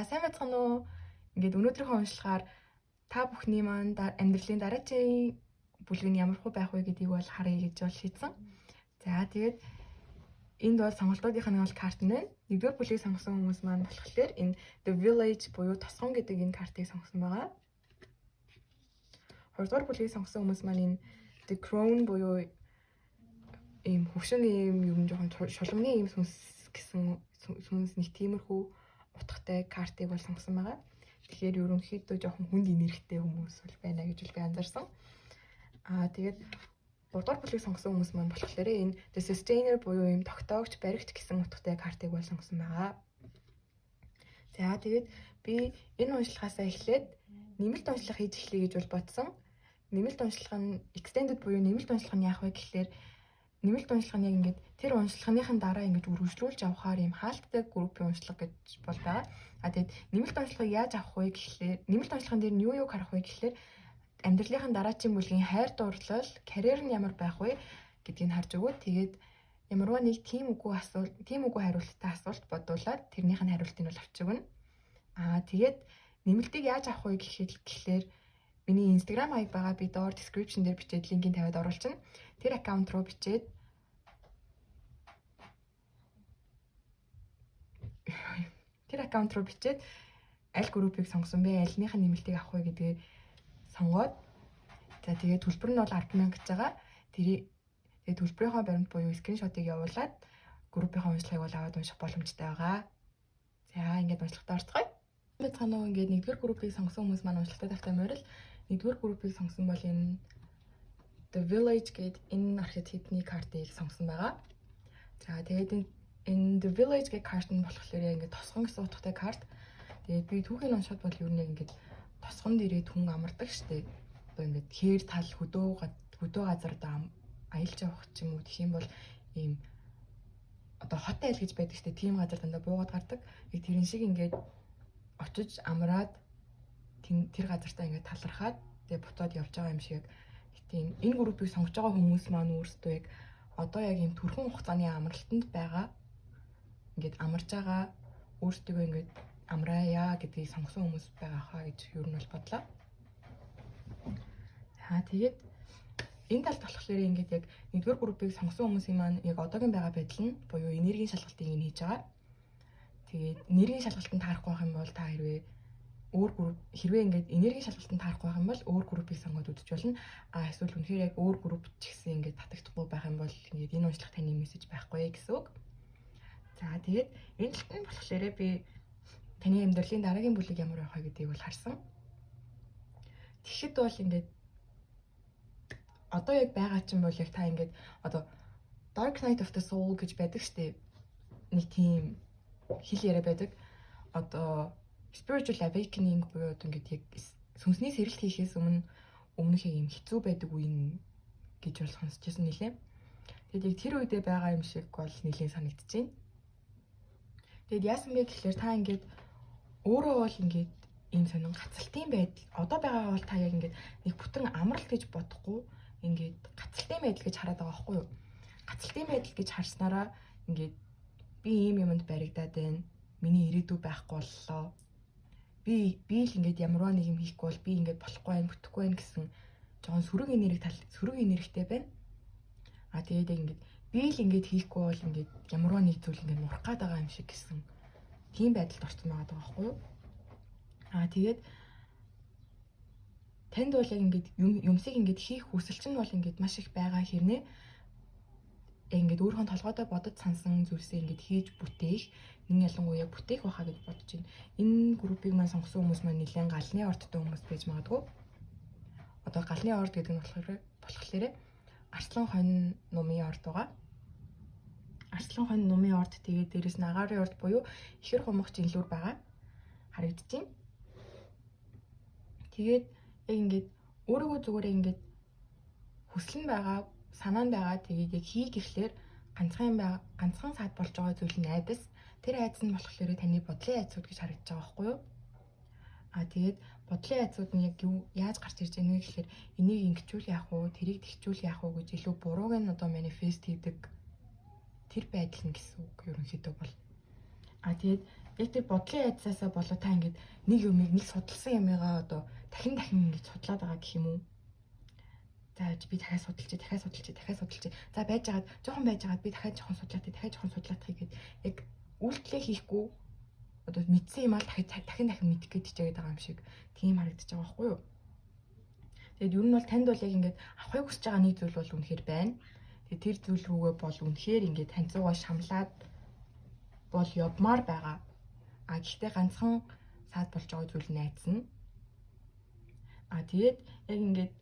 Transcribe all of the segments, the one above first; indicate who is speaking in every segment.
Speaker 1: За сайн байцгаана уу? Ингээд өнөөдрийнхөө уншлагаар та бүхний маань амьдралын дараагийн бүлэг нь ямар хөө байх вэ гэдгийг бол харъя гэж бол шийдсэн. За тэгээд энд бол сонголтуудынх нь бол карт нь байна. Нэгдүгээр бүлгийг сонгосон хүмүүс маань болохоор энэ The Village буюу тосгон гэдэг энэ картыг сонгосон байгаа. Хоёрдугаар бүлгийг сонгосон хүмүүс маань энэ The Crown буюу ийм хөвшин ийм юм жоохон шулмны ийм сүнс гэсэн сүнс нэг тиймэрхүү утгатай картыг бол сонгосон байгаа. Тэгэхээр ерөнхийдөө жоохон хүнд энергитэй хүмүүс бол байна гэж би анзаарсан. Тэгээд 3-р бүлгийг сонгосон хүмүүс маань болохоор энэ The Sustainer буюу ийм тогтоогч, баригч гэсэн утгатай картыг бол сонгосон байгаа. За тэгээд би энэ уншлагаасаа эхлээд нэмэлт уншлага хийж эхлэе гэж бол бодсон. Нэмэлт уншлага нь extended буюу нэмэлт уншлага нь яах вэ гэхээр нэмэлт уншлага нь яг ингээд тэр уншлагынхын дараа ингэж үргэлжлүүлж явахаар ийм хаалттай группийн уншлага гэж бол байгаа. Тэгээд нэмэлт уншлагыг яаж авах вэ гэхээр нэмэлт уншлагын дээр нь юу харах вэ гэхээр амьдралынхаа дараачийн бүлгийн хайр дурлал, карьер нь ямар байх вэ гэдгийг харж өгөө. Тэгээд ямарваа нэг тийм үгүй хариулттай асуулт бодуулаад тэрнийх нь хариултыг бол авч өгнө. Тэгээд нэмэлтийг яаж авах вэ гэхээр миний Instagram хаяг байгаа, би доор description дээр бичээд линкийг тавиад оруулчихна. Тэр аккаунт руу бичээд аль группийг сонгосон бэ, альнийх нь нэмэлтийг авах вэ гэдгийг сонгоод за тэгээд төлбөр нь бол 10,000 гэж байгаа. Тэгээд төлбөрийнхөө баримт буюу скриншотыг явуулаад группийнхаа уншлагыг бол аваад унших боломжтой байгаа. За ингээд уншлагатаа орцгоё. Мэдхэнэ үү ингээд нэгдүгээр группийг сонгосон хүмүүс маань уншлагатаа тавтай морил. Нэгдүгээр группийг сонгосон бол энэ The Village гэдэг энэ архетипний картыг сонгосон байгаа. За тэгээд энэ The Village гэх карт нь болохоор ингээд тосгон гэсэн утгатай карт. Тэгээд би түүхийг уншаад бол ер нь ингээд тосгонд ирээд хүн амардаг штеп. Одоо ингээд хээр тал хөдөө газар одоо аялж явах ч юм уу гэх юм бол ийм одоо хот айл гэж байдаг штеп. Тийм газар дандаа буугаад гардаг. Тэрэн шиг ингээд очиж амраад тэр газартаа ингээд талархаад тэгээд буцаад явж байгаа юм шиг. Тийм энэ группийг сонгож байгаа хүмүүс маань өөрсдөө яг одоо яг ийм төрхөн хугацааны амралтанд байгаа. Ингээд амарж байгаа өөрсдөө ингээд амраая гэдгийг сонгосон хүмүүс байгаа хаа гэж юу нь бол бодлоо. Тэгээд энэ талд болохоор ингээд яг нэгдүгээр группийг сонгосон хүмүүсийн маань яг одоогийн байгаа байдал нь буюу энергийн шалгалтыг ин хийж байгаа. Тэгээд энергийн шалгалтанд таарахгүй байх юм бол та хэрвээ ингээд энергийн шалгалтанд таарахгүй байх юм бол өөр группийг сонгоод үзэж болно. Эсвэл үнэхээр яг өөр групп ч гэсэн ингээд татагдахгүй байх юм бол ингээд энэ уншлах таны мессеж байхгүй гэсэн үг. За тэгээд энэ талтанд болохоор би таны амьдралын дараагийн бүлэг ямар байх вэ гэдгийг бол харсан. Тэгэхэд бол ингээд одоо яг байгаа чинь бол яг та ингээд одоо Dark Night of the Soul гэж байдаг штеп. Нэг тийм хэл яриа байдаг. Одоо spiritual awakening буюу ингээд яг сүнсний сэрэлт хийхээс өмнөх юм хэцүү байдаг үе гэж бол сонсчихсан нэлээ. Тэгээд яг тэр үедээ байгаа юм шиг бол нэлээд санагдчихээн. Тэгээд яасан бэ гэхээр та ингээд өөрөө бол ингээд ийм сонин гацалтын байдал одоо байгаа бол та яг ингээд нэг бүтэн амралт гэж бодохгүй ингээд гацалтын байдал гэж хараад байгаа байхгүй юу? Гацалтын байдал гэж харснараа ингээд би ийм юмд баригдаад байна. Миний ирээдүй байхгүй боллоо. Би л ингээд ямарваа нэг юм хийхгүй бол би ингээд болохгүй байх, бүтэхгүй байх гэсэн жоохон сөрөг энергитэй байна. Тэгээд яг ингээд би л ингээд хийхгүй бол ингээд ямарваа нэг зүйл ингээд нурах гээд байгаа юм шиг гэсэн тийм байдалд орсон байгаа байхгүй юу? Тэгээд танд бол яг ингээд юмсыг ингээд хийх хүсэл чинь бол ингээд маш их байгаа хэрнээ ингээд өөрийнхөө толгойдоо бодож сансан зүйлсээ ингээд хийж бүтээх нэг ялангуяа бүтээх байхаа гэж бодож байна. Энэ группийг маань сонгосон хүмүүс маань нэлээд галны ордтой хүмүүс байж магадгүй. Одоо галны орд гэдэг нь болохоор Арслан хонь нумын орд байгаа. Арслан хонь нумын орд тэгээд дээрэс нь агаарын орд буюу ихэр хумгч инлүүр байгаа. Харагдчихээн. Тэгээд яг ингээд өөрийгөө зүгээр ингээд хүсэл нь байгаа, санаа нь байгаа. Тэгээд яг хий гэхлээр ганцхан саад болж байгаа зүйл нь айдас. Тэр айдас нь болохоор таны бодлын айдсууд гэж харагдаж байгаа байхгүй юу? Тэгээд бодлын айдсууд нь яг яаж гарч ирж байгаа вэ гэхээр энийг ингэчүүл яах вэ, тэрийг тэгчүүл яах вэ гэж илүү бурууг нь одоо манифест хийдэг тэр байдал нь гэсэн үг ерөнхийдөө бол. Тэгээд яг тэр бодлын айдсаасаа болоо та ингээд нэг юмыг нэг судалсан юмыгаа одоо дахин ингэж судлаад байгаа гэх юм уу? За би дахиад судалчих. За жоохон байж байгаад би дахиад жоохон судлаад хийгээд яг үйлдэлээ хийхгүй одоо мэдсэн юм аа дахин мэдэх гэж хичээгээд байгаа юм шиг тийм харагдаж байгаа байхгүй юу? Тэгэд ер нь бол танд бол яг ингээд авахыг хүсэж байгаа нэг зүйл бол үнэхээр байна. Тэгээд тэр зүйл рүүгээ бол үнэхээр ингээд таньцуугаа шамлаад бол явмаар байгаа. А гэхдээ ганцхан саад болж байгаа зүйл найдсан. А тэгээд яг ингээд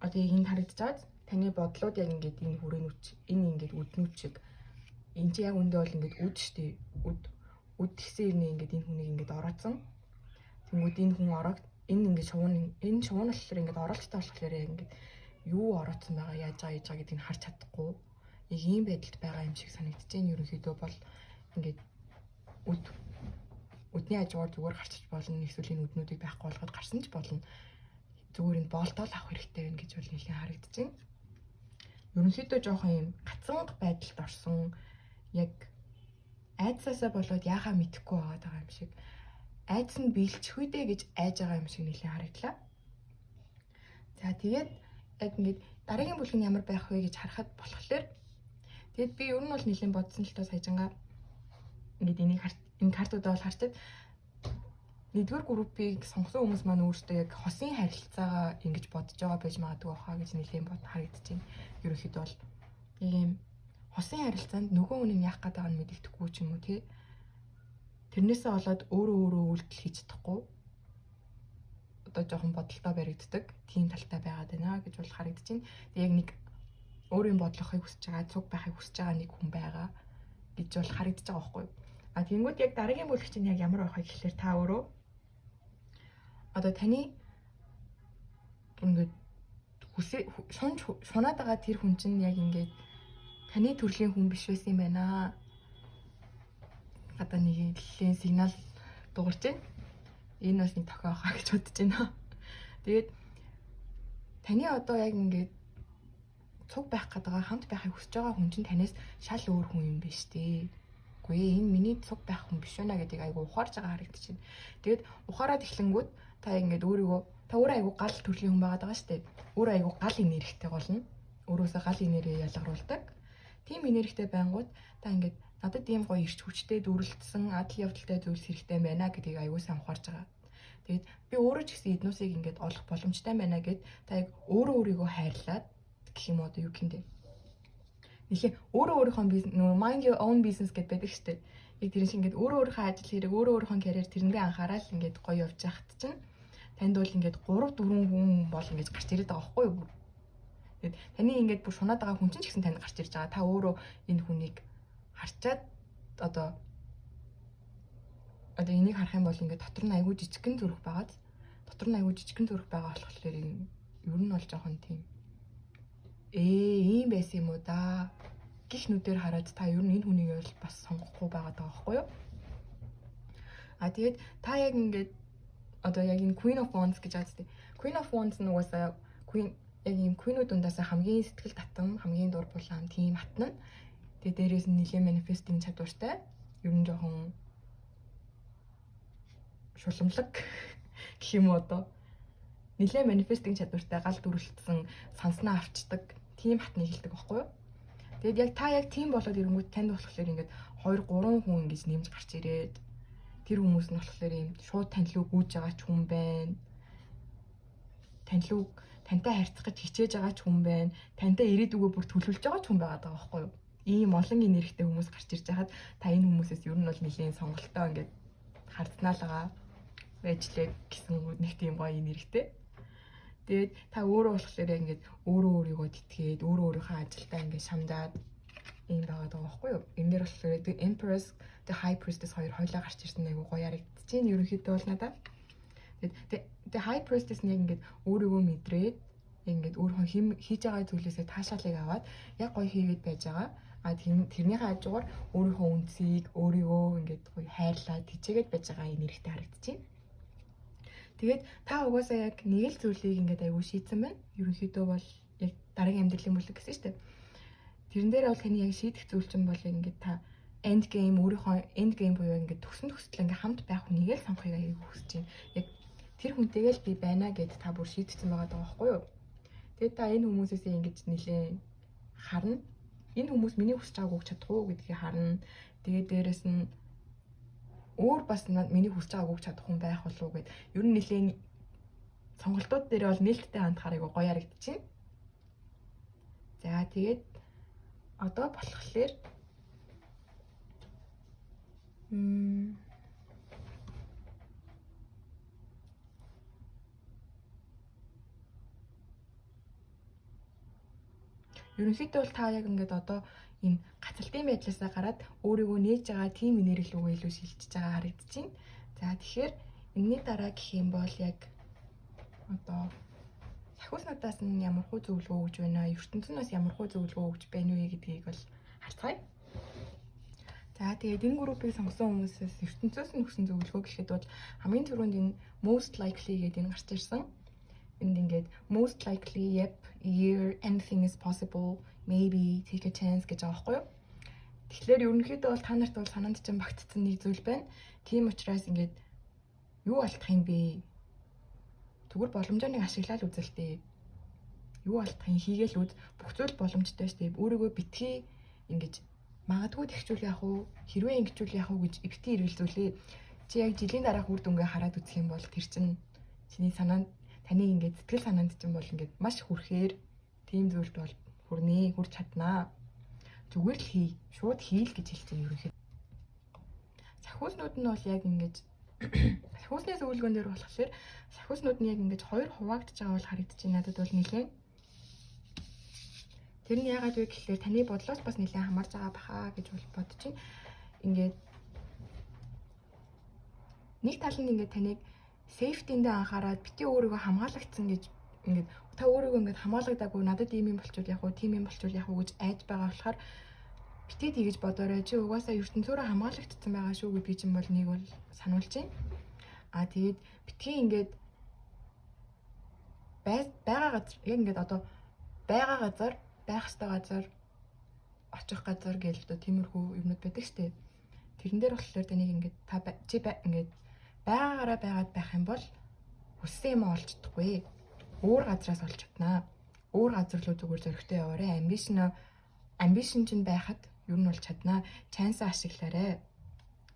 Speaker 1: одоо яг энэ харагдаж байгааз таны бодлууд яг ингээд энэ хүрээнүүч энэ ингээд үднүүч шиг энэ чи яг үндэ бол ингээд үд штэ үд гэсэн юм ингээд энэ хүнийг ингээд ороодсон. Тэнгүүд энэ хүн ороод энэ ингээд энэ шувуун болохоор ингээд оролцтой болохоор яг ингээд юу ороодсон байгаа яаж байгаа гэдгийг харж чадахгүй яг ийм байдалд байгаа юм шиг санагдаж байна. Ерөнхийдөө бол ингээд үдний хажуугаар зүгээр гарчиж болно. Эсвэл энэ үднүүдийг байхгүй болгоод гарсан ч болно. Зүгээр энэ боолтол авах хэрэгтэй байна гэж бол нэлээд харагдаж байна. Ерөнхийдөө жоохон юм гацанг байдалд орсон яг айдсаасаа болоод яахаа мэдэхгүй байгаа юм шиг айдас нь биелчихвүдэ гэж айж байгаа юм шиг нэлээд харагдлаа. За тэгээд яг ингээд дараагийн бүлэг нь ямар байх вэ гэж харахад болохоор тэгээд би ер нь бол нэлээд бодсон л тоо саяжангаа ингээд энэ картуудаа бол харчаад нэгдүгээр группийг сонгосон хүмүүс маань өөрсдөө яг хосын харилцаагаа ингэж бодож байгаа байж магадгүй хаа гэж нэлээд харагдаж байна. Ерөнхийдөө бол ийм хосын харилцаанд нөгөө хүн нь яах гээд байгааг нь мэддэхгүй ч юм уу тий. Тэрнээсээ болоод өөрөө үйлдэл хийж чадахгүй одоо жоохон бодолтой баригддаг тийм талтай байгаад байна гэж бол харагдаж байна. Яг нэг өөрийн бодлохыг хүсэж байгаа, цуг байхыг хүсэж байгаа нэг хүн байгаа гэж бол харагдаж байгаа байхгүй юу? А тэгэнгүүт яг дараагийн бүлэг чинь яг ямар байх вэ гэхэлэр та өөрөө одоо таны ингээд шунаад байгаа тэр хүн чинь яг ингээд таны төрлийн хүн биш байсан юм байна. Одоо нэг нэлээд сигнал дуурч байна. Энэ бас нэг тохио хаа гэж бодож байна. Тэгээд таны одоо яг ингээд цуг байх гэдэг хамт байхыг хүсэж байгаа хүн чинь танаас шал өөр хүн юм биш үү? Үгүй энэ миний цуг байх хүн биш байна гэдгийг айгу ухаарж байгаа харагдаж байна. Тэгээд ухаарад эхлэнгүүт та ингээд та өөрөө айгу гал төрлийн хүн байгаад байгаа шүү дээ. Өөрөө айгу гал энергитэй болно. Өөрөөсөө гал энерги ялгаруулдаг. Тим энергитэй байнгут та ингээд надад ийм гоё ирч хүчтэй дүрлэлтсэн адал явдалтай зүйлс хэрэгтэй байна гэдгийг айгу сайн ухаарж байгаа. Тэгээд би өөрөө ч гэсэн эднүсийг ингээд олох боломжтой байна гэд та яг өөрийгөө хайрлаад гэх юм уу одоо юу гэмдэ. Нэхээ өөрийнхөө бизнес mind your own business гэдээ байдаг шүү дээ. Яг тэр шиг ингээд өөрийнхөө ажил хэрэг өөрийнхөө карьер тэрнгээ анхаарал ингээд гоё явж яхад чинь танд бол ингээд 3 4 хүн бол ингээд гарч ирээд байгаа байхгүй юу? Тэгээд таны ингээд бүр шунаад байгаа хүн чинь ч гэсэн танд гарч ирж байгаа. Та өөрөө энэ хүнийг харчаад одоо энийг харах юм бол ингээд дотор нь айгүй жижигхэн зүрх байгаад байгаа болохоор ер нь бол жоохон тийм ийм байсан юм уу да гих нүдээр хараад та ер нь энэ хүнийг бол бас сонгохгүй байгаа байхгүй юу? А тэгээд та яг ингээд одоо яг энэ Queen of Wands гэж байгаа зү. Queen of Wands нь угаасаа яг ийм queen-ууд дундаас хамгийн сэтгэл татам, хамгийн дур булаан тийм хатна. Тэгээд дээрээс нь нэлээд manifesting чадвартай. Ер нь жоохон шуламлаг гэх юм уу одоо. Нэлээд manifesting чадвартай гал дүрлэлтсэн санснаа авчдаг тийм хатныг хэлдэг байхгүй юу? Тэгэд яг та яг тийм болоод ирэнгүүт танд болохоор ингээд 2 3 хүн ингэж нэмж гарч ирээд тэр хүмүүс нь болохоор юм шууд танилуу гүйж байгаа ч хүн байна. Тантай харьцах гэж хичээж байгаа ч хүн байна. Тантай ирээдүгөө бүр төлөвлөж байгаа ч хүн байгаа даа байхгүй юу? Ийм олон энергитэй хүмүүс гарч ирж байхад та энэ хүмүүсээс ер нь бол нэлийн сонголтоо ингээд хардснаа л байгаа байжлаа гэсэн нэг тийм гоё энергитэй. Тэгээд та өөрөө болохоор яг ингээд өөрийгөө тэтгээд өөрийнхөө ажилдаа ингээд шамдаад ийм байгаа даа байхгүй юу? Энэ дээр болохоор the Empress, the High Priestess хоёр хойлоо гарч ирсэн айгу гоё харагдаж байна. Ерөнхийдөө бол надад. Тэгээд the High Priestess нэг ингээд өөрийгөө мэдрээд ингээд өөрийнхөө хийж байгаа зүйлээсээ таашаалыг аваад яг гоё хийгээд байж байгаа. А тэрний хажуугаар өөрийнхөө үндсийг өөрийгөө ингээд гоё хайрлаад хичээгээд байж байгаа энергитэй харагдаж байна. Тэгээд та угаасаа яг нэг л зүйлийг ингээд аягүй шийдсэн байна. Ерөнхийдөө бол яг дараагийн амьдралын бүлэг гэсэн шүү дээ. Тэрэн дээр бол таны яг шийдэх зүйл чинь бол ингээд та end game өөрийнхөө end game буюу ингээд төгсөн төсөл ингээд хамт байх хүнийгээ л сонгохыг аяг хүсэж байна. Яг тэр хүнтэйгээ л би байна гэд та бүр шийдсэн байгаа даа байхгүй юу? Тэгээд та энэ хүмүүсээс ингэж нэлээд харна. Энэ хүмүүс миний хүсэж байгааг өгч чадах уу гэдгийг харна. Тэгээд дээрэс нь өөр бас миний хүсэж байгааг өгч чадах хүн байх болов уу гэд ер нь нэлээд сонголтууд дээр бол нээлттэй хандахаар гоё харагдчихэв. За тэгээд одоо болохоор ерөнхийдөө бол та яг ингээд одоо энэ гацалтын байдлаасаа гараад өөрийгөө нээж байгаа тим энерги рүү илүү шилжиж байгаа харагдчихэв. За тэгэхээр энэний дараа гэх юм бол яг одоо сахиуснуудаас нь ямархуу зөвлөгөө өгж байна, ертөнцөөс ямархуу зөвлөгөө өгж байна вэ гэдгийг бол харцгаая. За тэгээд энэ группийг сонгосон хүмүүсээс ертөнцөөс нь өгсөн зөвлөгөө гэхэд бол хамгийн түрүүнд энэ most likely гэдэг энэ гарч ирсэн. Энд ингээд most likely, yep, year, anything is possible, maybe, take a chance гэж байгаа байхгүй юу? Тэгэхээр ерөнхийдөө бол та нарт бол санаанд чинь багтцсан нэг зүйл байна. Тийм учраас ингээд юу алдах юм бэ? Зүгээр боломжоо ашиглаад үзэлтэй. Юу алдах юм хийгээл үз. Бүх зүйл боломжтой шүү дээ. Өөрийгөө битгий ингэж магадгүй тэгчүүл яах вэ? Хэрвээ ингэчүүл яах вэ гэж битгий эргэлзүүлээ. Чи яг жилийн дараах үр дүнгээ хараад үзэх юм бол тэр чинь чиний санаанд таны ингээд сэтгэл санаанд чинь бол ингээд маш хүрхээр тийм зүйлд бол хүрч чаднаа. Зүгээр л хий, шууд хийл гэж хэлсэн ерөнхийдөө. Сахиуснууд нь бол яг ингэж сахиусны зөвлөгөөн дээр болохоор сахиуснууд нь яг ингэж хоёр хуваагдж байгаа бол харагдаж байна. Надад бол нэлээд тэр нь яагаад вэ гэхээр таны бодлоос бас нэлээд хамаарж байгаа баха гэж бол бодож байна. Ингээд нэг тал нь ингээд таныг safety-ндээ анхаарал бити өөрийгөө хамгаалагдсан гэж ингээд та өөрийгөө ингээд хамгаалагдаагүй надад ийм юм болчихвол яах вэ, тийм юм болчихвол яах вэ гэж айж байгаа болохоор бити тэгэж бодоорой. Чи угаасаа ертөнцөөрөө хамгаалагдсан байгаа шүү гэдгийг чинь бол нэг бол сануулж байна. Тэгээд битгий ингээд байгаа газар яг ингээд одоо байгаа газар, байх ёстой газар, очих газар гэж одоо тиймэрхүү юмнууд байдаг штеп. Тэрэн дээр болохоор таныг ингээд чи ингээд байгаагаараа байгаад байх юм бол хүссэн юм олж чадахгүй. Өөр газраас олж чаднаа. Өөр газар руу зүгээр зөрөгтэй яваарэ. Амбишн чинь байхад ер нь болж чаднаа. Чансаа ашиглаарэ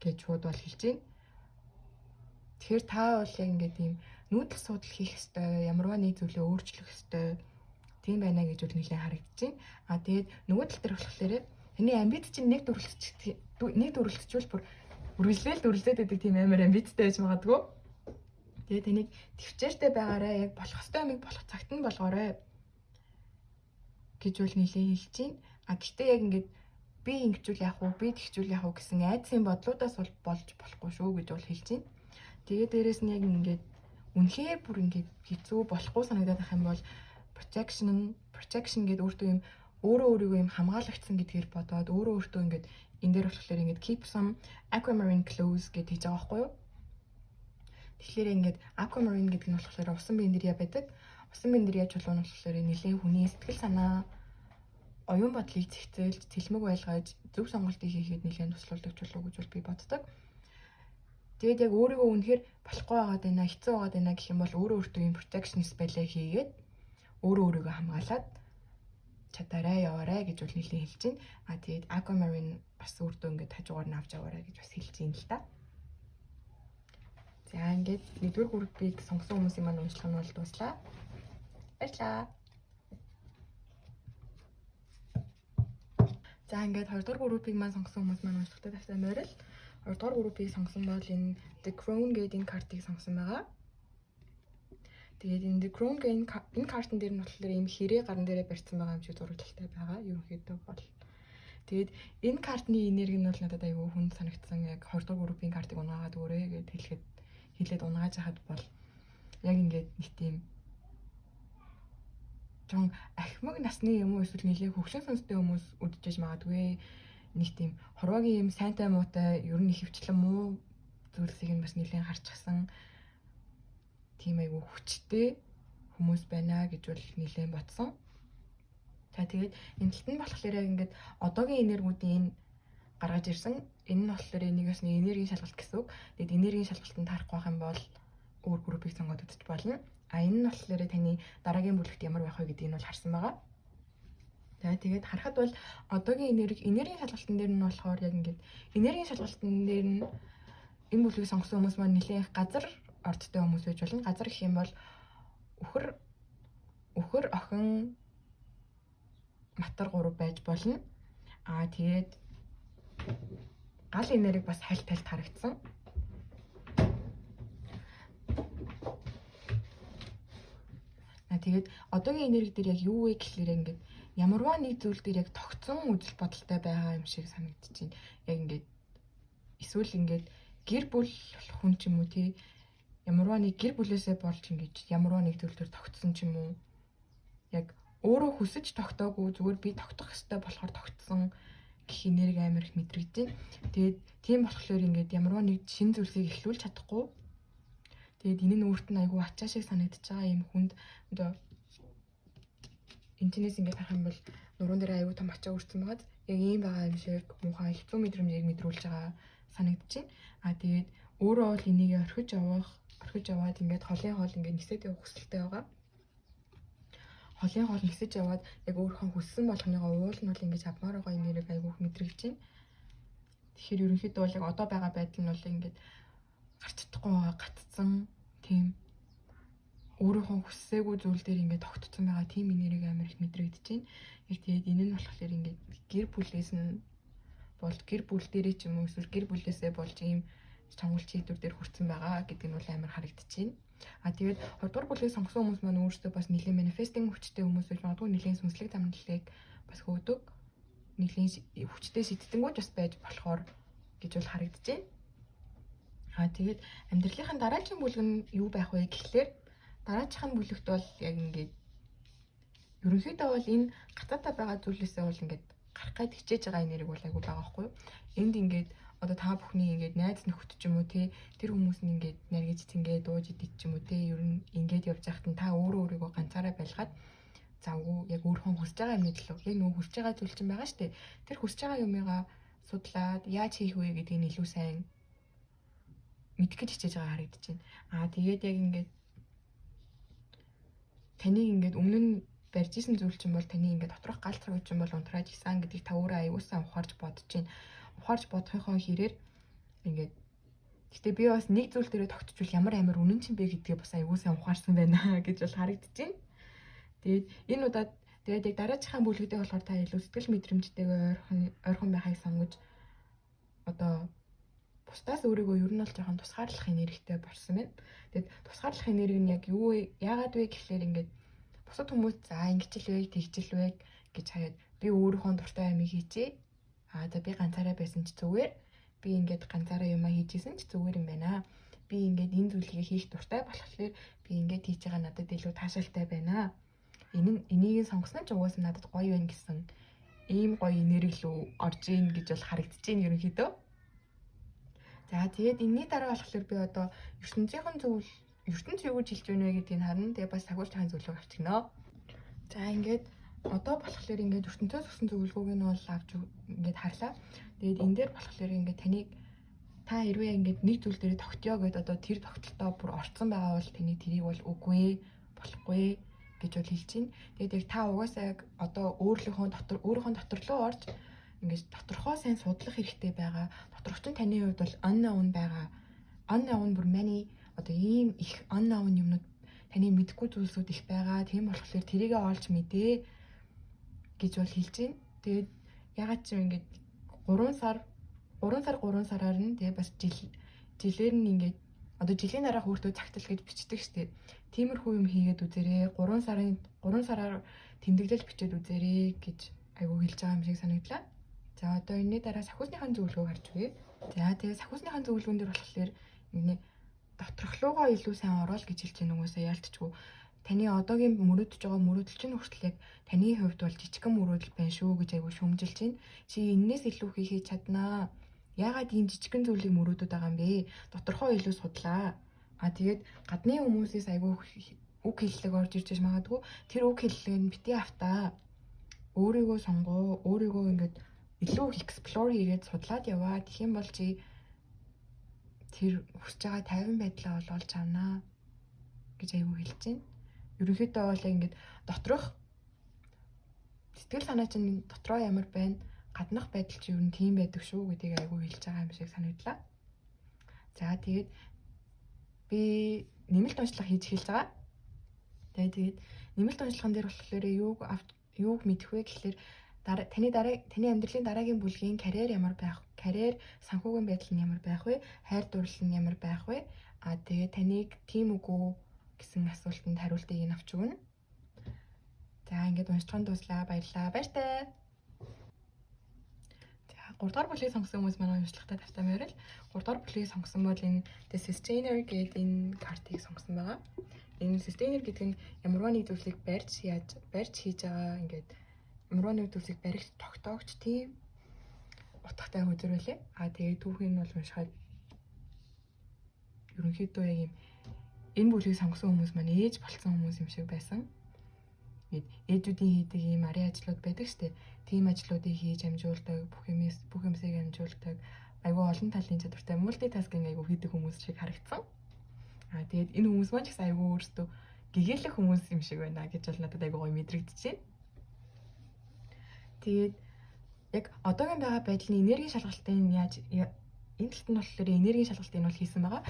Speaker 1: гэж шууд бол хэлж байна. Тэгэхээр та бол яг ингээд ийм нүүдэл судал хийх ёстой, ямарваа нэг зүйлээ өөрчлөх ёстой. Тийм байна гэж үл нэлээд харагдаж байна. Тэгээд нөгөө тал дээр болохоор таны амбиц чинь нэг дүрлэлцчихвэл бүр үргэлжлээд байдаг тийм амар амбицтай байж магадгүй. Тэгээд таныг төвчээртэй байгаараа яг болох ёстой юмыг болох цагт нь болгоорой гэж үл нэлээд хэлж байна. Гэхдээ яг ингээд би ингэчүүл яах вэ, би тэгчүүл яах вэ гэсэн айдсын бодлуудаас бол болж болохгүй шүү гэж бол хэлж байна. Тэгээд дээрэс нь яг ингээд үнэхээр бүр ингээд хэцүү болохгүй санагдаад байх юм бол protection гэдэг өөртөө юм хамгаалагдсан гэдгээр бодоод өөртөө ингээд энэ дээр болохоор ингээд keep some aquamarine clothes гэдэг хийж байгаа байхгүй юу? Тэгэхээр ингээд aquamarine гэдэг нь болохоор усан бэндэрия байдаг. Усан бэндэрия чулуун болохоор нэлээд хүний сэтгэл санаа, оюун бодлыг зэгцэлж, тэлмэг байлгаж, зөв сонголтыг хийхэд нэлээд туслуулдаг чулуу гэж би боддог. Тэгээд яг өөрийгөө үнэхээр болохгүй байгаад байна, хэцүү байгаад байна гэх юм бол өөртөө юм protectionist байлаа хийгээд өөрийгөө хамгаалаад чадаарай яваарай гэж үл нэлээд хэлж байна. Тэгээд aquamarine бас өөртөө ингээд хажуугаар нь авч яваарай гэж бас хэлж байна л да. За ингээд нэгдүгээр группийг сонгосон хүмүүсийн маань уншлах нь бол дуслаа. Баярлалаа. За ингээд хоёрдугаар группийг маань сонгосон хүмүүс маань уншлахтаа тавтай морил. Хоёрдугаар группийг сонгосон бол энэ The Crown гэдэг энэ картыг сонгосон байгаа. Тэгээд энэ The Crown гэдэг энэ картан дээр нь болохоор ийм хэрэг гарн дээрээ барьсан байгаа юм шиг зурагтай байгаа. Ерөнхийдөө бол. Тэгээд энэ картны энерги нь бол надад аюу хүнд санагдсан. Яг 20 дугаар группийн картыг унгаагаад өгөөрэй гэж хэлээд унгааж хахад бол яг ингээд нэг тийм жон ахмаг насны юм уу эсвэл нэлээд хөгшин сонстой хүмүүс үдчихэж магадгүй. Нэг тийм хорвоогийн юм сайнтай муутай ер нь хөвчлэн муу зүйлсийг нь бас нэлээд харчихсан. Тийм айгу хүчтэй хүмүүс байна гэж бол нэлээд бодсон. За тэгээд энэ талд нь болохоор яг ингээд одоогийн энергиудын энэ гаргаж ирсэн. Энэ нь болохоор энийгээс нэг энергийн шалгалт гэсэн үг. Тэгээд энергийн шалгалтанд таарахгүй байх юм бол өөр группийг сонгоод үзэж болно. А энэ нь болохоор таны дараагийн бүлэгт ямар байх вэ гэдгийг нь бол харсан байгаа. За тэгээд харахад бол одоогийн энергийн шалгалтын дээр нь болохоор яг ингээд энергийн шалгалтын дээр нь энэ бүлгийг сонгосон хүмүүс маань нэлээх газар ордтой хүмүүс байж болно. Газар гэх юм бол өхөр, охин, матар 3 байж болно. Тэгээд гал энерги бас хальт харагдсан. Тэгээд одоогийн энерги дээр яг юу вэ гэхлээр ингээд ямарваа нэг зүйл дээр яг тогтсон үзэл бодолтой байгаа юм шиг санагдчихээн. Яг ингээд эсвэл ингээд гэр бүл хүн ч юм уу тий ямарваа нэг гэр бүлээсээ болж ингэж ямарваа нэг зүйл дээр тогтсон ч юм уу. Яг өөрөө хүсэж тогтоогүй зүгээр би тогтох ёстой болохоор тогтсон гэх энерги амар их мэдрэгдэж байна. Тэгээд тийм болохоор ингээд ямарваа нэг шин зүйлсийг эхлүүлж чадахгүй. Тэгээд энэ нь өөрт нь айгүй ачаа шиг санагдаж байгаа юм хүнд одоо энтнээс ингээд харах юм бол нуруунд дээр айгүй том ачаа өрцөн байгаад яг ийм байгаа юм шиг муухай хэцүү мэдрэмжийг мэдрүүлж байгаа санагдаж байна. Тэгээд өөрөө бол энийг орхиж аваад ингээд холын хоол ингээд нисээд явах хүсэлтэй байгаа. Холын хоол нисэж яваад яг өөрийнхөө хүссэн болгоныгоо уул нь бол ингэж авмаар байгаа энерги айгүй мэдрэгдэж байна. Тэгэхээр ерөнхийдөө бол яг одоо байгаа байдал нь бол ингээд гарч чадахгүй байгаа гатцсан тийм өөрийнхөө хүссээгүй зүйл дээр ингээд тогтцсон байгаа тийм энерги амар их мэдрэгдэж байна. Тэгээд энэ нь болохоор ингээд гэр бүлээс нь болж гэр бүл дээрээ ч юм уу эсвэл гэр бүлээсээ болж ийм чонгол чийдвэр дээр хүрсэн байгаа гэдэг нь бол амар харагдаж байна. Тэгээд 2 дугаар бүлгийг сонгосон хүмүүс маань өөрсдөө бас нэлийн манифестинг хүчтэй хүмүүс байж магадгүй нэлийн сүнслэг замналыг бас хөөдөг. Нэлийн хүчтэй шийдтэнгүүд бас байж болохоор гэж бол харагдаж байна. Тэгээд амьдралынхаа дараагийн бүлэг нь юу байх вэ гэхлээр дараагийн бүлэгт бол яг ингээд ерөнхийдөө бол энэ гацаатаа байгаа зүйлээсээ бол ингээд гарах гээд хичээж байгаа энерги бол айгүй байгаа байхгүй юу? Энд ингээд одоо та бүхний ингээд найз нөхөд ч юм уу те тэр хүмүүс нь ингээд наргиж тингээ дууж идэх ч юм уу те ер нь ингээд явж байхад нь та өөрийгөө ганцаараа байлгаад завгүй яг өөрийнхөө хүсэж байгаа юм л яг нөгөө хүсэж байгаа зүйл чинь байгаа штэ. Тэр хүсэж байгаа юмыгаа судлаад яаж хийх вэ гэдгийг илүү сайн мэдэх гэж хичээж байгаа харагдаж байна. Тэгээд яг ингээд таныг ингээд өмнө нь барьж исэн зүйл чинь бол таны ингээд доторх гал зураг чинь бол унтрааж исэн гэдгийг та өөрөө аюулсан ухаарж бодож байна. Ухаарж бодохынхоо хэрээр ингээд гэтээ би бас нэг зүйл дээрээ тогтчихвол ямар үнэн чинь бэ гэдгээ бас аюулсан ухаарсан байна гэж бол харагдаж байна. Тэгээд энэ удаад тэгээд яг дараачихан бүлэгдээ болохоор та илүү сэтгэл мэдрэмжтэйгээр ойрхон байхыг сонгож одоо бусдаас өөрийгөө ер нь бол жоохон тусгаарлах энергитэй болсон байна. Тэгээд тусгаарлах энерги нь яг юу вэ? Яагаад вэ гэхлээр ингээд бусад хүмүүс за ингэжлвэ, тэгжлвэ гэж хаяад би өөрийнхөө дуртай амийг хийчихье. За би ганцаараа байсан ч зүгээр. Би ингээд ганцаараа юмаа хийжсэн ч зүгээр юм байна. Би ингээд энэ зүйлийг хийх дуртай болохоор би ингээд хийж байгаа надад илүү таашаалтай байна. Энийг сонгосон ч угаасаа надад гоё байна гэсэн ийм гоё энерги лөө орж ийн гэж бол харагдаж байна ерөнхийдөө. За тэгээд энэний дараа болохоор би одоо ертөнц юу гэж хэлж байна вэ гэдгийг харна. Тэгээ бас сагуулж байгаа зөвлөгөө авчихна. За ингээд одоо болохоор ингээд ертөнцөөс өгсөн зөвлөгөөг нь бол авч ингээд харлаа. Тэгээд энэ дээр болохоор ингээд та хэрвээ ингээд нэг зүйл дээр тогтъё гэдээ одоо тэр тогтолтоо бүр орцсон байгаа бол таны тэрийг бол үгүй болохгүй гэж бол хэлж байна. Тэгээд яг та угаасаа яг одоо өөрийнхөө дотор руу орж ингээд доторхоо сайн судлах хэрэгтэй байгаа. Доторх чинь таны хувьд бол unknown байгаа. Unknown бүр many одоо ийм их unknown юмнууд таны мэдхгүй зүйлсүүд их байгаа. Тийм болохоор тэрийгээ олж мэдээ гэж бол хэлж байна. Тэгээд ягаад ч юм ингээд 3 сараар нь тэгээ бас жилээр нь ингээд одоо жилийн дараах өөртөө цагтл гэж бичдэг штеп. Тиймэрхүү юм хийгээд үзээрэй. 3 сараар тэмдэглэл бичээд үзээрэй гэж айгу хэлж байгаа юм шиг санагдлаа. За одоо энэний дараа сахиусныхаа зөвлөгөөг харж үгэй. За тэгээ сахиусныхаа зөвлөгөөн дээр болохоор энэ доторхлуугаа илүү сайн орол гэж хэлж байгаа нүгөөсөө яалтчгүй. Таны одоогийн мөрөөдөж байгаа мөрөөдөл чинь хүртэл яг таны хувьд бол жижигхэн мөрөөдөл байна шүү гэж айгу шүүмжилж байна. Чи энээс илүү хийх чаднаа. Яагаад ийм жижигхэн зүйлийг мөрөөдөд байгаа юм бэ? Доторхоо илүү судлаа. Тэгээд гадны хүмүүсээс айгу үг хэллэг орж ирж магадгүй. Тэр үг хэллэг нь бити автаа. Өөрийгөө сонгоо. Өөрийгөө ингээд илүү explore хийгээд судлаад яваа. Тэгэх юм бол чи тэр хүсэж байгаа тайван байдлаа бол олж авнаа гэж аягүй хэлж байна. Ерөнхийдөө бол яг ингээд доторх сэтгэл санаа чинь дотроо ямар байна, гаднах байдал чинь ер нь тийм байдаг шүү гэдгийг аягүй хэлж байгаа юм шиг санагдлаа. За тэгээд би нэмэлт уншлага хийж эхэлж байгаа. Тэгээд нэмэлт уншлаган дээр болохоор юуг мэдэх вэ гэхэлэр таны амьдралын дараагийн бүлгийн карьер ямар байх, карьер санхүүгийн байдал нь ямар байх вэ, хайр дурлал нь ямар байх вэ? Тэгээд таныг тийм үгүй гэсэн асуултанд хариултыг нь авч өгнө. За ингээд уншлагын дуслаа, баярлалаа. Баяртай. За 3 дугаар бүлгийг сонгосон хүмүүс манай уншлагатай тавтай байрал. 3 дугаар бүлгийг сонгосон бол энэ The Sustainer гэдэг энэ картыг сонгосон байгаа. Энэ Sustainer гэдэг нь ямарваа нэг зүйлсийг барьж хийж байгаа ингээд ямарваа нэг зүйлсийг барих тогтоогч тийм утгатай хөзөр байлээ. Тэгээд түүхийг нь бол уншихад ерөнхийдөө яг юм энэ бүлгийг сонгосон хүмүүс маань ээж болцсон хүмүүс юм шиг байсан. Ээжүүдийн хийдэг ийм арын ажлууд байдаг штеп. Тийм ажлуудыг хийж амжуулдаг, бүх юмсыг амжуулдаг, айгүй олон талын чадвартай мультитаскинг айгүй хийдэг хүмүүс шиг харагдсан. Тэгээд энэ хүмүүс маань ч гэсэн айгүй өөрсдөө гэгээлэх хүмүүс юм шиг байна гэж бол надад айгүй гоё мэдрэгдэж байна. Тэгээд яг одоогийн байгаа байдлын энергийн шалгалтыг яаж энэ талд нь болохоор энергийн шалгалтыг нь бол хийсэн байгаа.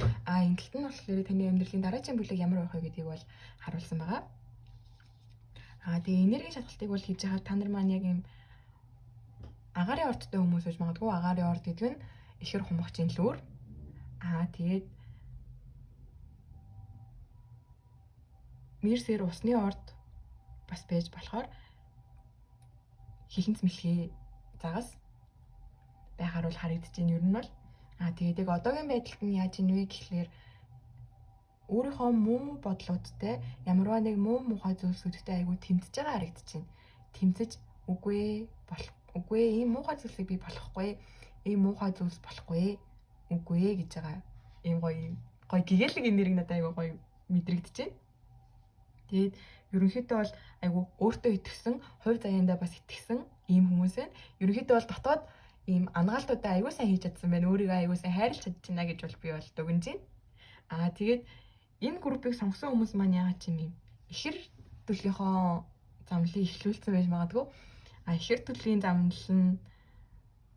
Speaker 1: Энэ талд нь болохоор таны амьдралын дараагийн бүлэг ямар байх вэ гэдгийг бол харуулсан байгаа. Тэгээ энергийн шалгалтыг бол хийж байгаа та нар маань яг юм агаарын ордтой хүмүүс байж магадгүй. Агаарын орд гэдэг нь ихэр хумгачийн лүүр. Тэгээд Мэрсээр усны орд бас байж болохоор хилэнц мэлхий загас байхаар бол харагдаж байна ер нь бол. Тэгээд яг одоогийн байдалд нь яаж ийн вэ гэхлээр өөрийнхөө муу бодлуудтай ямарваа нэг муу мухай зүйлсүүдтэй айгүй тэмцэж байгаа харагдаж байна. Тэмцэж үгүй ийм муухай зүйлсийг би болохгүй. Ийм муухай зүйлс болохгүй. Үгүй гэж байгаа. Ийм гоё гэгээлэг энерги надад айгүй гоё мэдрэгдэж байна. Тэгээд ерөнхийдөө бол айгүй өөртөө итгэсэн, хувь заяандаа бас итгэсэн ийм хүмүүс байна. Ерөнхийдөө бол дотоод ийм ангаалтуудаа айгүй сайн хийж чадсан байна. Өөрийгөө айгүй сайн хайрлаж чадчихна гэж бол би бол дүгнэж байна. Тэгээд энэ группийг сонгосон хүмүүс маань яагаад ч юм ихэр төлөвийнхөө замлыг эхлүүлсэн байж магадгүй. Ихэр төлөвийн замнал нь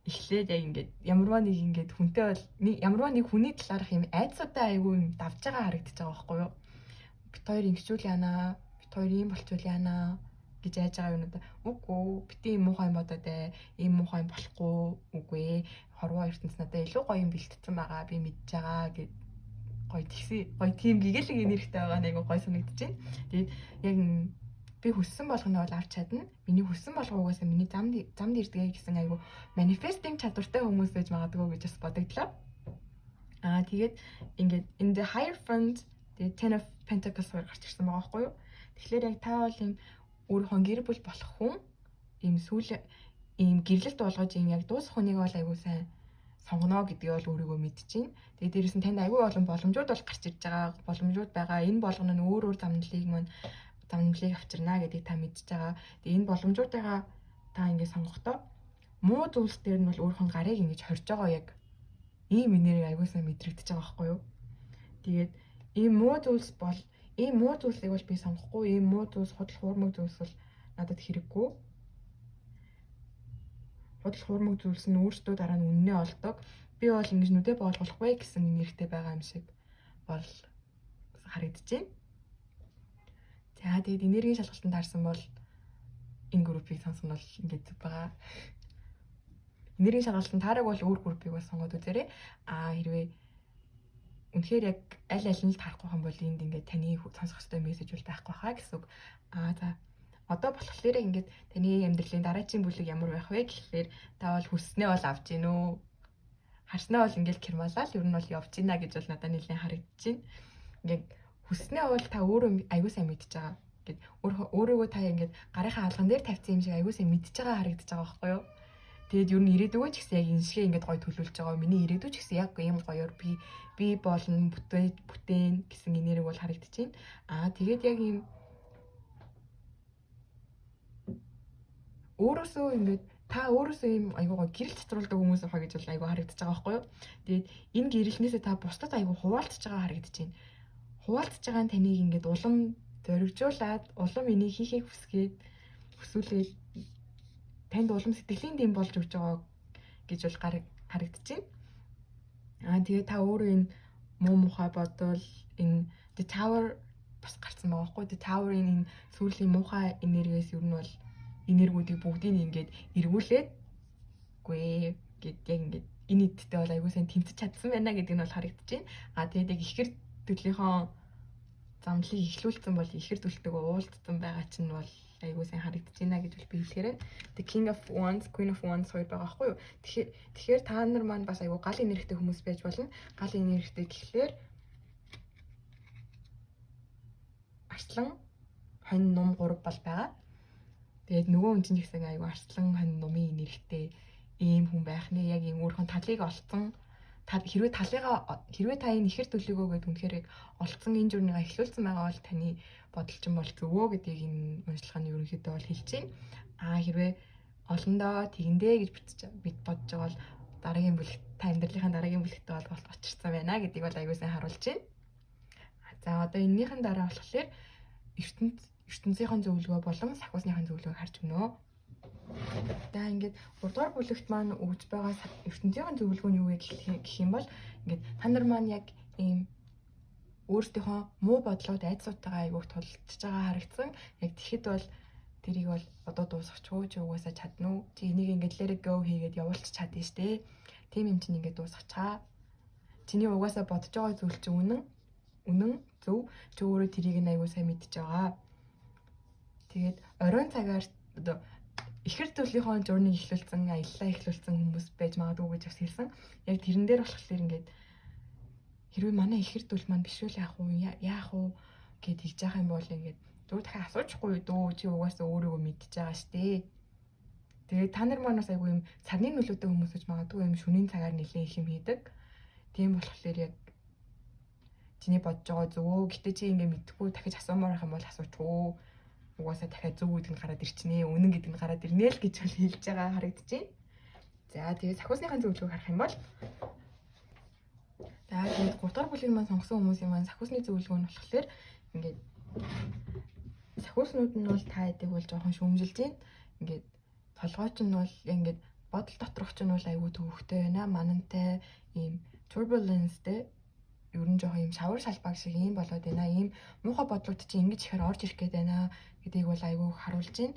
Speaker 1: эхлээд яг ингээд ямарваа нэг хүнтэй бол ямарваа нэг хүний талаарх юм айдсуудаа айгүй юм давж байгаа харагдаж байгаа байхгүй юу? Бит хоёр ингэчүүл яана, бит хоёр ийм болчүүл яана гэж айж байгаа юм надаа. Үгүй, бит ийм муухай юм бодоод ийм муухай юм болохгүй. Үгүй, хорвоо ертөнц надад илүү гоё юм бэлтгэсэн байгаа. Би мэдж байгаа гэд гоё тийм гэгээлэг энергитэй байгаа нэг гоё санагдаж байна. Тэгээд яг би хүссэн болгоно бол авч чадна. Миний хүссэн болгоогоос миний замд ирдгээ гэсэн айгу манифестинг чадвартай хүмүүс байж магадгүй гэж бас бодогдлоо. Тэгээд ингээд in the Hierophant the Ten of Pentacles гарч ирсэн байгаа байхгүй юу? Тэгэхээр яг та бол юм өөрийнхөө гэр бүл болох хүн ийм гэрлэлт болгож ийм яг дуусах хүнийг бол айгу сайн сонгоно гэдгийг бол өөрийгөө мэдчихээн. Тэгээд дээрэс нь танд аягүй олон боломжууд бол гарч ирж байгаа. Боломжууд байгаа. Энэ болгоно нь өөр замналыг авчирна гэдгийг та мэдж байгаа. Тэгээд энэ боломжуудыгаа та ингээд сонгохдоо муу зүйлс дээр нь бол өөрийнхөө гарыг ингэж хорж байгаа яг ийм энерги аягүй сайн мэдрэгдэж байгаа байхгүй юу? Тэгээд ийм муу зүйлсийг бол би сонгохгүй. Ийм муу зүйлс худал хуурмаг зүйлс бол надад хэрэггүй. Худал хуурмаг зүйлс нь өөртөө дараа нь үннээ олдог. Би бол ингэж нүдэ боолгохгүй гэсэн энергитэй байгаа юм шиг бол харагдаж байна. За тэгээд энергийн шалгалтанд таарсан бол энэ группийг сонсон бол ингэж байгаа. Энергийн шалгалтанд таараг бол өөр группийг бас сонгоод үзээрэй. Хэрвээ үнэхээр яг аль нь л таарахгүй юм бол энд ингээд таны сонсох ёстой мессеж бол байхгүй хаа гэсэн үг. За одоо болохоор ингээд таны амьдралын дараагийн бүлэг ямар байх вэ гэхлээр та бол хүснээ бол авч гин үү? Харснаа бол ингээд кермалал ер нь бол явж гинэ гэж бол надад нэлээд харагдаж байна. Ингээд хүснээ бол та өөрөө аягүй сайн мэдж байгаа. Ингээд өөрийгөө та ингээд гарынхаа алган дээр тавьсан юм шиг аягүй сайн мэдж байгаа харагдаж байгаа байхгүй юу? Тэгээд ер нь ирээдүгөө ч гэсэн яг энэ шиг ингээд гоё төлөвлөж байгаа. Миний ирээдүй ч гэсэн яг ийм гоёор би болно бүтээн гэсэн энерги бол харагдаж байна. Тэгээд яг ийм өөрөөсөө ингээд та өөрөөсөө ийм айгуугаа гэрэл цацруулдаг хүмүүс байгаа гэж бол айгуу харагдаж байгаа байхгүй юу? Тэгээд энэ гэрэлнээсээ та бусдад айгуу хуваалцж байгаа харагдаж байна. Хуваалцж байгаа нь таныг ингээд улам зоригжуулаад улам энийг хийхийг хүсүүлээд танд улам сэтгэлийн дэм болж өгч байгаа гэж бол харагдаж байна. Тэгээд та өөрөө энэ муу мухай бодвол энэ The Tower бас гарсан байгаа байхгүй. The Tower-ийн энэ сүүлийн муухай энергиэс ер нь бол энергиудыг бүгдийг ингээд эргүүлээд гүй гэд яг ингээд энэ идтэй бол аягүй сайн тэмцэж чадсан байна гэдэг нь бол харагдаж байна. Тэгээд яг ихэр төлөвийнхөө замлыг эхлүүлсэн бол ихэр төлтөг уулдсан байгаа чинь бол аягүй сайн харагдаж байна гэж би хэлэхээр The King of Wands, Queen of Wands хоёр байгаа байхгүй юу. Тэгэхээр та нар маань бас аягүй гал энергитэй хүмүүс байж болно. Гал энергитэй гэхлээр Арслан, хонь, нум 3 бол байгаа. Тэгээд нөгөө хүн чинь гэсэн аягүй арслан, хонь, нумын энергитэй ийм хүн байх нэ. Яг ийм өөрхөн талыг олцсон. Хэрвээ та энэ ихэр төлөвөө гэдэг үнэхээр олцсон энэ журныгаа эхлүүлсэн байгаа бол таны бодолчин бол зөвөө гэдгийг энэ уншлагын ерөнхийдөө бол хэлж байна. Хэрвээ олондоо тэгэндээ гэж бид бодож байгаа бол дараагийн бүлэгт та амьдралынхаа дараагийн бүлэгтээ бол очирсан байна гэдгийг бол аягүй сайн харуулж байна. За одоо энэнийхэн дараа болохоор ертөнцийн зөвлөгөө болон сахиусныхын зөвлөгөөг харж өгнө. За ингээд 3 дугаар бүлэгт маань өгж байгаа ертөнцийн зөвлөгөө нь юу вэ гэх юм бол ингээд та нар маань яг ийм өөрсдийнхөө муу бодлоод айдсуудтайгаа айгуух тулдж байгаа харагдсан. Яг тэгэхэд бол тэрийг бол одоо дуусгачихгүй чи угаасаа чадна уу? Чи энийг ингээд let it go хийгээд явуулчих чадна штэ. Тийм юм чинь ингээд дуусгачаа. Чиний угаасаа бодож байгаа зүйл чи үнэн зөв чи өөрөө тэрийг аягүй сайн мэдж байгаа. Тэгээд оройн цагаар одоо ихэр төлөвийнхөө журныг эхлүүлсэн, аяллаа эхлүүлсэн хүмүүс байж магадгүй гэж бас хэлсэн. Яг тэрэн дээр болохоор ингээд хэрвээ манай ихэр төлөв маань биш үл яах уу гэд хэлж байгаа юм бол ингээд зөв дахиад асуучихгүй дөө чи угаасаа өөрийгөө мэдж байгаа штэ. Тэгээд та нар маань бас айгүй юм цагны нөлөөтэй хүмүүс гэж магадгүй юм шөнийн цагаар нэлээд их юм хийдэг. Тийм болохоор яг чиний бодож байгаа зөвөө. Гэтэ чи ингээд мэдхгүй дахиж асуумаар байх юм бол асуучихгүй. Угаасаа дахиад зөв гэдэг нь гараад ирчихнэ. Үнэн гэдэг нь гараад ирнэ л гэж хэлж байгаа харагдаж байна. За тэгээд сахиусныхаа зөвлөгөөг харах юм бол тэгээд 3 дахь бүлгийг маань сонгосон хүмүүсийн маань сахиусны зөвлөгөө нь болохоор ингээд сахиуснууд нь бол та хэдийг бол жоохон шүүмжилж байна. Ингээд толгойч нь бол ингээд бодол доторх ч нь бол айгүй төвөгтэй байна. Манантай ийм turbulenceтэй ер нь жоохон ийм шавар шалбаг шиг ийм болоод байна. Ийм муухай бодлууд чинь ингэж ихээр орж ирэх гээд байна гэдгийг бол айгүй харуулж байна.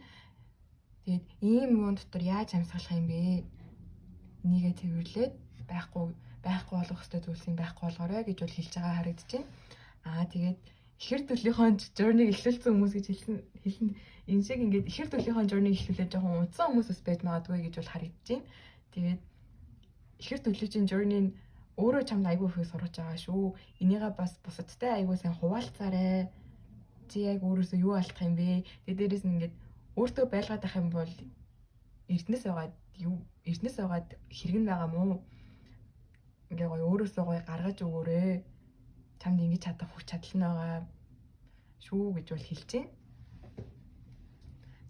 Speaker 1: Тэгээд ийм юм дотор яаж амьсгалах юм бэ? Энийгээ цэвэрлээд байхгүй болгох ёстой зүйлсийг байхгүй болгоорой гэж бол хэлж байгаа харагдаж байна. Тэгээд ихэр төлөвийнхөө журныг эхлүүлсэн хүмүүс гэж хэлсэн энэ шиг ингээд ихэр төлөвийнхөө журныг эхлүүлээд жоохон унтсан хүмүүс бас байж магадгүй гэж бол харагдаж байна. Тэгээд ихэр төлөвийн журныг өөрөө чамд айгүй их сургаж байгаа шүү. Энийгээ бас бусадтай айгүй сайн хуваалцаарай. Чи яг өөрөөсөө юу алдах юм бэ? Тэгээд дээрээс нь ингээд өөртөө байлгаад ах юм бол эрдэнэс байгаад хэрэг нь байгаа мó? Ингээ гоё өөрөөсөө гоё гаргаж өгөөрэй. Чамд ингэж чадах хүч чадал нь байгаа шүү гэж бол хэлж байна.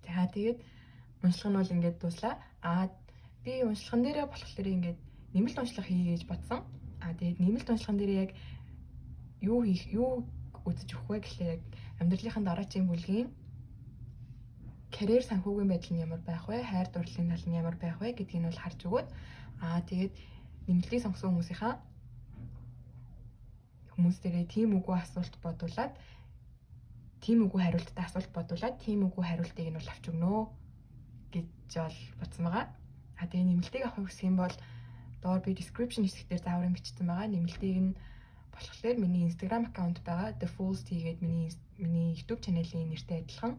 Speaker 1: За тэгээд уншлах нь бол ингээд дуслаа. Би уншлагын дээрээ болохоор ингээд нэмэлт уншлага хийе гэж бодсон. Тэгээд нэмэлт уншлагын дээр яг юу үзэж өгөх вэ гэхлээр яг амьдралынхаа дараачийн бүлгийн карьер санхүүгийн байдал нь ямар байх вэ? Хайр дурлалын тал нь ямар байх вэ гэдгийг нь бол харж өгөөд тэгээд нэмэлтийг сонгосон хүмүүстэрээ тийм үгүй асуулт бодуулаад тийм үгүй хариулттай асуулт бодуулаад тийм үгүй хариултыг нь бол авч өгнө гэж бол бодсон байгаа. Тэгээд нэмэлтийг авах хүсэх юм бол доор би description хэсгээр заавар бичсэн байгаа. Нэмэлтийг нь болохоор миний Instagram аккаунт байгаа. The Fools тэгээд миний YouTube чаналын нэртэй адилхан.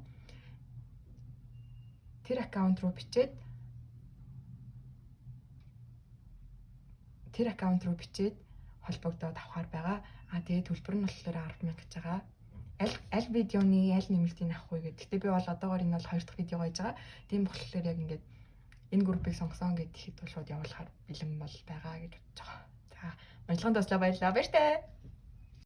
Speaker 1: Тэр аккаунт руу бичээд холбогдоод авахар байгаа. Тэгээд төлбөр нь болохоор 10,000 гэж байгаа. Аль видеоны аль нэмэлтийг авах вэ гэдэг. Гэтэ би бол одоогоор энэ бол 2 дахь видео хийж байгаа. Тийм болохоор яг ингээд энэ группыг сонгосон гэхэд бол шууд явуулахар бэлэн бол байгаа гэж бодож байгаа. За, баярлалаа баярлалаа баяртай.